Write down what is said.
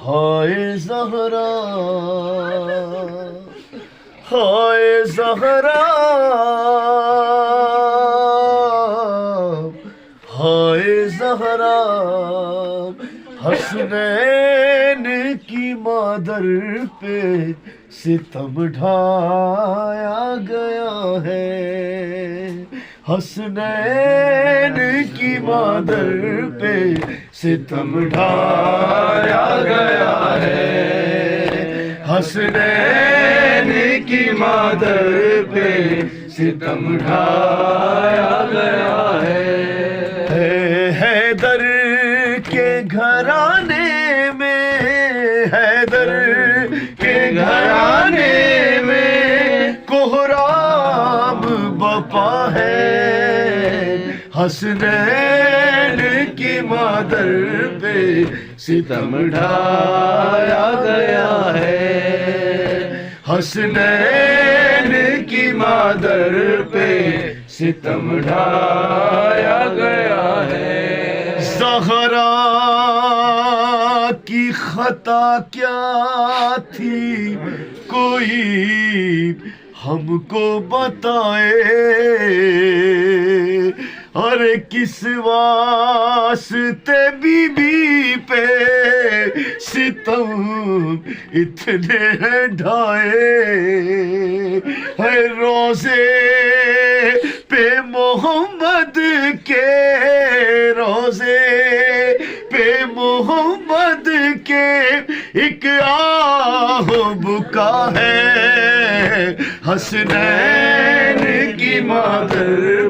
ہائے زہرا ہائے زہرا ہائے زہرا حسنین کی مادر پہ ستم ڈھایا گیا ہے، حسنین کی مادر پہ ستم ڈھایا گیا ہے، حسنین کی مادر پہ ستم ڈھایا گیا ہے۔ حیدر کے گھرانے میں، حیدر کے گھرانے میں کوہرام بپا ہے، حسنین کی مادر پہ ستم ڈھایا گیا ہے، حسنین کی مادر پہ ستم ڈھایا گیا ہے۔ زہرا کی خطا کیا تھی کوئی ہم کو بتائے، اور کس واسطے بی بی پہ ستم اتنے ڈھائے، ہے روزے پہ محمد کے، روزے پہ محمد کے ایک آہ بکا ہے، حسنین کی مادر